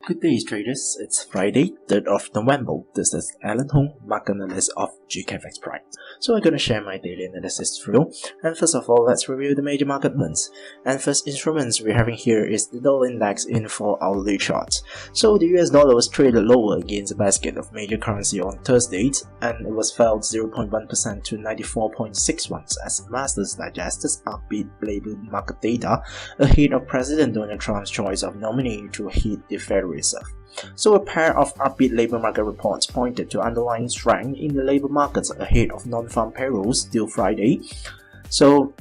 Good day traders, it's Friday, 3rd of November. This is Alan Hong, market analyst of GKFXPrime. So I'm going to share my daily analysis with you. And first of all, let's review the major market movements. And first instruments we're having here is the dollar index in 4-hourly chart. So the US dollar was traded lower against a basket of major currency on Thursday, and it was fell 0.1% to 94.61 as investors digested upbeat labor market data ahead of President Donald Trump's choice of nominee to head the Federal Reserve. So a pair of upbeat labor market reports pointed to underlying strength in the labor markets ahead of non-farm payrolls due Friday. So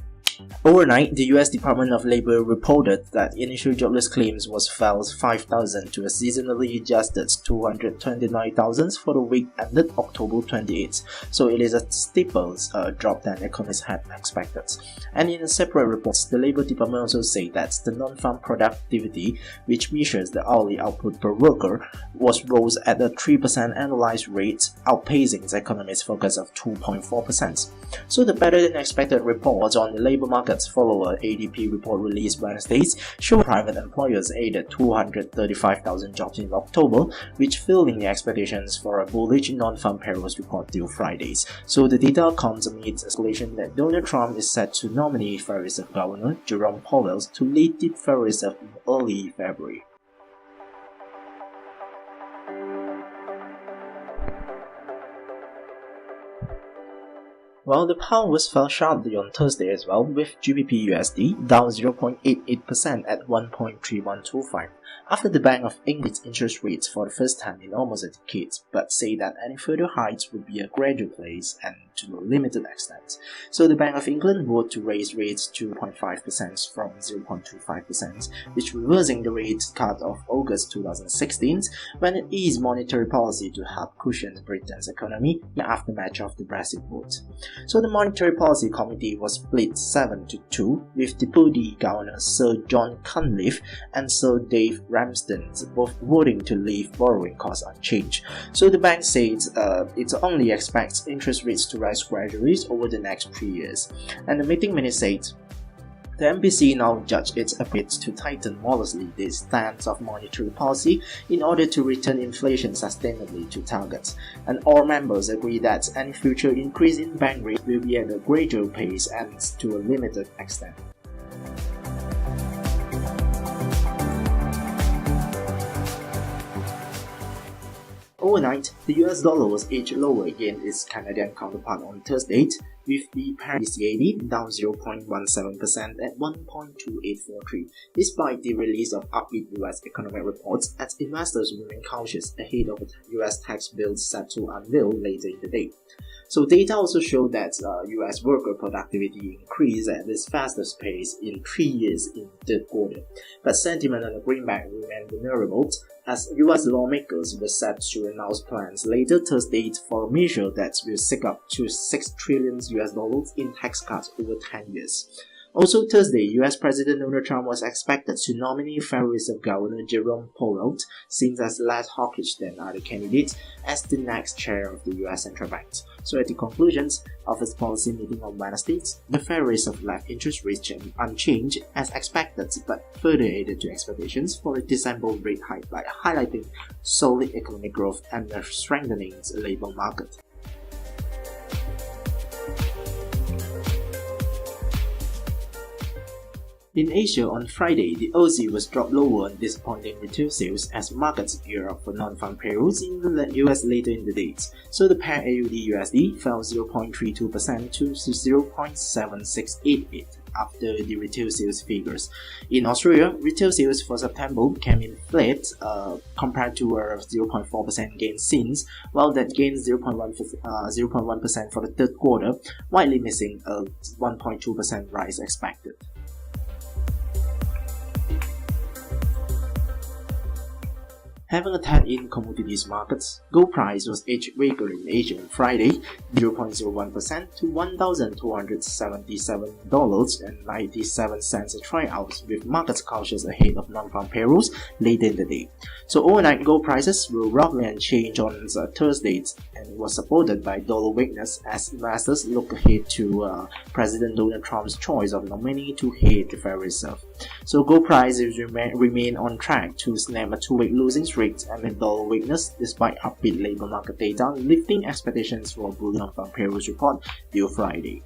overnight, the US Department of Labor reported that initial jobless claims was fell 5,000 to a seasonally adjusted 229,000 for the week ended October 28. So it is a steeper drop than economists had expected. And in a separate report, the Labor Department also said that the non-farm productivity, which measures the hourly output per worker, was rose at a 3% annualized rate, outpacing the economists' focus of 2.4%. So the better than expected reports on the labor markets follow a ADP report released Wednesday show private employers added 235,000 jobs in October, which filling the expectations for a bullish non-farm payrolls report due Fridays. So the data comes amid escalation that Donald Trump is set to nominate Federal Reserve Governor Jerome Powell to lead the Federal Reserve in early February. Well, the pound was fell sharply on Thursday as well, with GBP/USD down 0.88% at 1.3125, after the Bank of England's interest rates for the first time in almost a decade, but say that any further hikes would be a gradual pace and to a limited extent. So the Bank of England voted to raise rates to 0.5% from 0.25%, which reversing the rate cut of August 2016 when it eased monetary policy to help cushion Britain's economy in the aftermath of the Brexit vote. So the Monetary Policy Committee was split 7-2, with Deputy Governor Sir John Cunliffe and Sir Dave Ramsden both voting to leave borrowing costs unchanged. So the bank says it only expects interest rates to rise gradually over the next 3 years. And the meeting minutes said, the MPC now judged its efforts to tighten modestly the stance of monetary policy in order to return inflation sustainably to targets, and all members agree that any future increase in bank rate will be at a gradual pace and to a limited extent. Overnight, the US dollar was edged lower against its Canadian counterpart on Thursday, with the pair CAD down 0.17% at 1.2843, despite the release of upbeat US economic reports as investors remain cautious ahead of US tax bills set to unveil later in the day. So data also showed that US worker productivity increased at its fastest pace in 3 years in the third quarter, but sentiment on the greenback remained vulnerable as US lawmakers were set to announce plans later Thursday for a measure that will seek up to $6 trillion in tax cuts over 10 years. Also Thursday, US President Donald Trump was expected to nominate Federal Reserve Governor Jerome Powell, seen as less hawkish than other candidates, as the next chair of the US Central Bank. So at the conclusions of its policy meeting on Wednesday, the Federal Reserve left interest rates unchanged as expected, but further added to expectations for a December rate hike by highlighting solid economic growth and a strengthening labor market. In Asia on Friday, the Aussie was dropped lower on disappointing retail sales as markets gear up for non-farm payrolls in the US later in the day. So the pair AUD/USD fell 0.32% to 0.7688 after the retail sales figures. In Australia, retail sales for September came in flat compared to a 0.4% gain since, while that gained 0.1% for the third quarter, widely missing a 1.2% rise expected. Having a tad in commodities markets, gold price was edged weaker in Asia on Friday, 0.01% to $1,277.97 a troy ounce, with markets cautious ahead of non-farm payrolls later in the day. So overnight gold prices were roughly unchanged on Thursday and it was supported by dollar weakness as investors look ahead to President Donald Trump's choice of nominee to head the Federal Reserve. So gold prices remain on track to snap a 2-week losing streak amid dollar weakness despite upbeat labor market data, lifting expectations for a bullish non-farm payrolls report due Friday.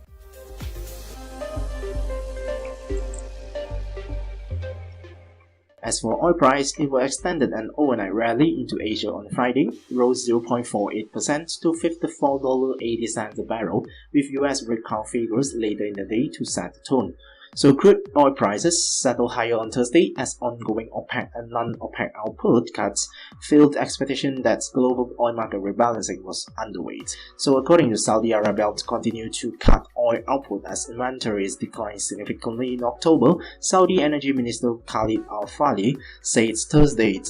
As for oil price, it was extended an overnight rally into Asia on Friday, rose 0.48% to $54.80 a barrel, with US rig count figures later in the day to set the tone. So crude oil prices settled higher on Thursday as ongoing OPEC and non-OPEC output cuts fueled expectation that global oil market rebalancing was underway. So according to Saudi Arabia, continue to cut oil output as inventories declined significantly in October. Saudi Energy Minister Khalid Al-Falih said Thursday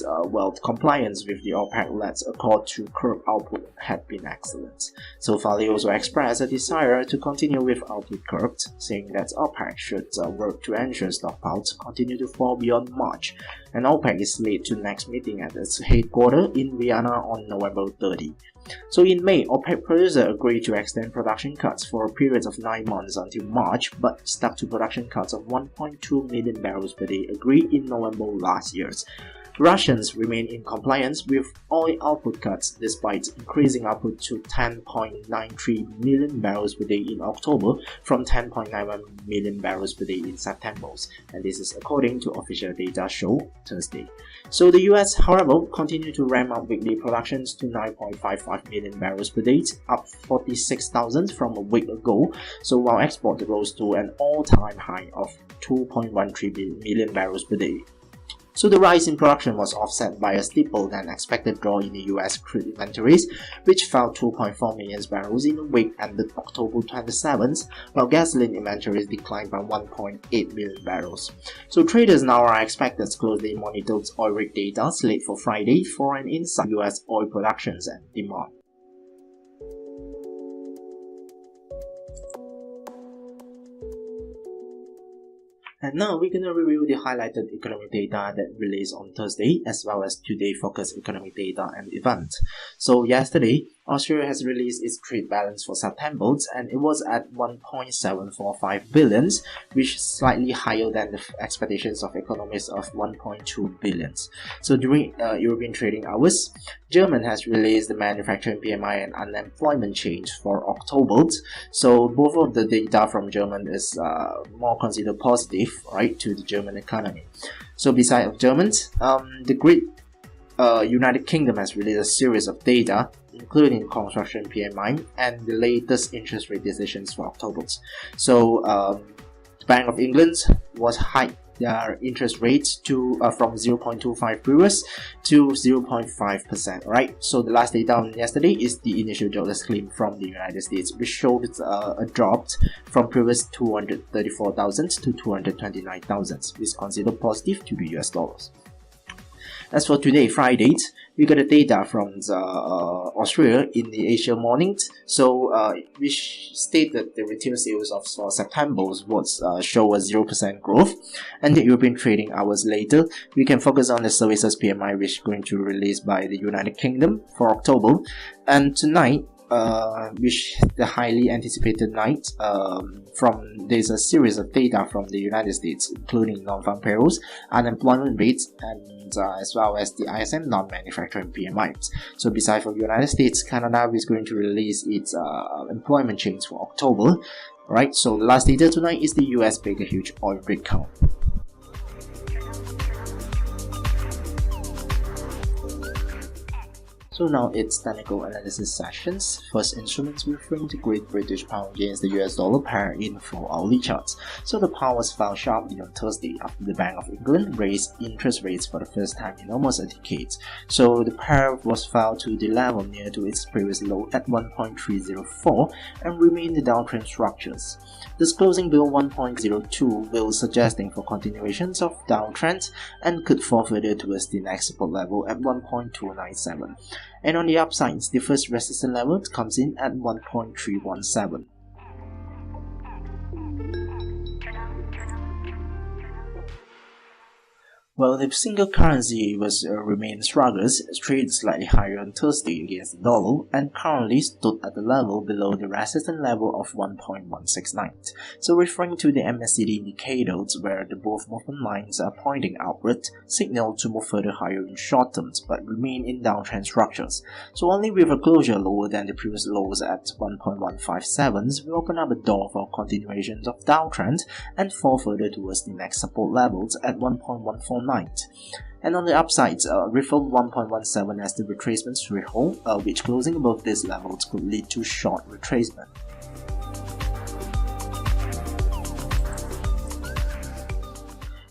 compliance with the OPEC-led accord to curb output had been excellent. So Falih also expressed a desire to continue with output curbs, saying that OPEC should work to ensure stockpiles continue to fall beyond March, and OPEC is slated to next meeting at its headquarters in Vienna on November 30. So in May, OPEC producers agreed to extend production cuts for a period of 9 months until March, but stuck to production cuts of 1.2 million barrels per day agreed in November last year. Russians remain in compliance with oil output cuts despite increasing output to 10.93 million barrels per day in October from 10.91 million barrels per day in September, and this is according to official data show Thursday. So the US, however, continued to ramp up weekly productions to 9.55 million barrels per day, up 46,000 from a week ago, so while export rose to an all-time high of 2.13 million barrels per day. So the rise in production was offset by a steeper than expected draw in the US crude inventories, which fell 2.4 million barrels in a week ended October 27th, while gasoline inventories declined by 1.8 million barrels. So traders now are expected to closely monitor oil rig data slated for Friday for an insight on US oil productions and demand. And now we're going to review the highlighted economic data that released on Thursday, as well as today focused economic data and events. So yesterday, Australia has released its trade balance for September, and it was at 1.745 billion, which is slightly higher than the expectations of economists of 1.2 billion. So during European trading hours, Germany has released the manufacturing PMI and unemployment change for October. So both of the data from Germany is more considered positive, right, to the German economy. So besides Germans, the Great United Kingdom has released a series of data, including construction PMI and the latest interest rate decisions for October. So the Bank of England was hiked their interest rates to from 0.25 previous to 0.5%, right? So the last data on yesterday is the initial jobless claim from the United States, which showed a drop from previous 234,000 to 229,000, which is considered positive to the US dollars. As for today, Friday, we got the data from Australia in the Asia morning. So which stated the retail sales of for September was show a 0% growth, and the European trading hours later, we can focus on the services PMI, which is going to release by the United Kingdom for October, and tonight, which the highly anticipated night, there's a series of data from the United States, including non-farm payrolls, unemployment rates, and as well as the ISM non-manufacturing PMI. So besides for the United States, Canada is going to release its employment change for October, right? So the last data tonight is the US Baker Hughes oil rig count. So now it's technical analysis sessions. First instruments referring to Great British Pound against the US dollar pair in 4-hourly charts. So the pound was fell sharply on Thursday after the Bank of England raised interest rates for the first time in almost a decade. So the pair was fell to the level near to its previous low at 1.304 and remained in downtrend structures. This closing below 1.02 will suggesting for continuations of downtrend and could fall further towards the next support level at 1.297. And on the upsides, the first resistance level comes in at 1.317. While the single currency was remained sluggish, traded slightly higher on Thursday against the dollar and currently stood at the level below the resistance level of 1.169. So referring to the MACD indicators where the both movement lines are pointing outward, signal to move further higher in short terms but remain in downtrend structures. So only with a closure lower than the previous lows at 1.157 will open up a door for continuations of downtrend and fall further towards the next support levels at 1.149. And on the upside, refilled 1.17 as the retracement threshold, which closing above these levels could lead to short retracement.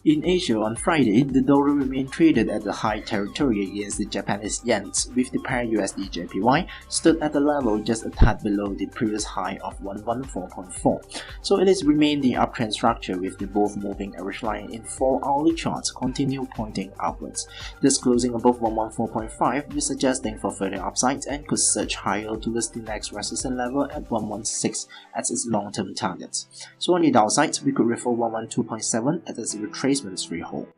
In Asia on Friday, the dollar remained traded at the high territory against the Japanese yen, with the pair USD JPY stood at a level just a tad below the previous high of 114.4. So it has remained the uptrend structure with the both moving average line in 4-hourly charts continue pointing upwards. This closing above 114.5 is suggesting for further upsides and could surge higher towards the next resistance level at 116 as its long-term target. So on the downside, we could refill 112.7 as its retracement threshold.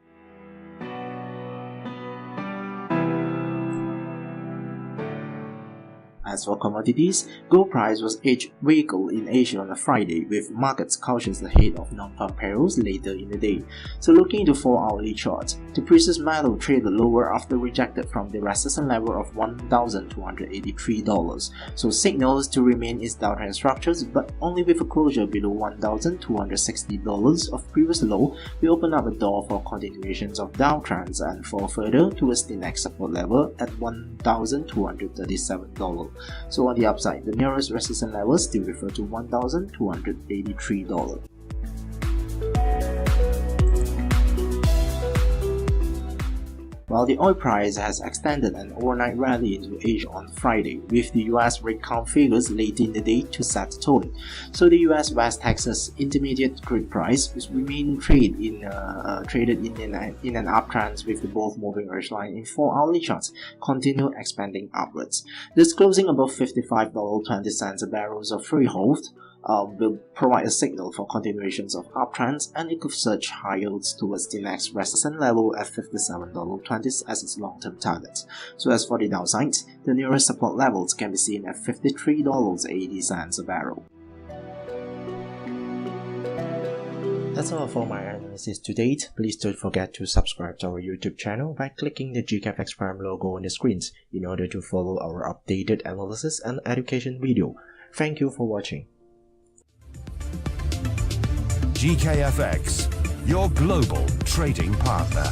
As for commodities, gold price was edged weaker in Asia on a Friday, with markets cautious ahead of non-farm payrolls later in the day. So looking into 4-hourly charts, the precious metal traded lower after rejected from the resistance level of $1,283. So signals to remain its downtrend structures, but only with a closure below $1,260 of previous low will open up a door for continuations of downtrends and fall further towards the next support level at $1,237. So on the upside, the nearest resistance level still refer to $1,283. While the oil price has extended an overnight rally into Asia on Friday, with the US rig count figures late in the day to set the tone. So the US West Texas Intermediate crude price is remaining traded in an uptrend, with the both moving average line in 4-hourly charts continue expanding upwards. This closing above $55.20 a barrel of freehold will provide a signal for continuations of uptrends, and it could surge higher towards the next resistance level at $57.20 as its long-term target. So as for the downside, the nearest support levels can be seen at $53.80 a barrel. That's all for my analysis to date. Please don't forget to subscribe to our YouTube channel by clicking the GKFXPrime logo on the screens in order to follow our updated analysis and education video. Thank you for watching. GKFX, your global trading partner.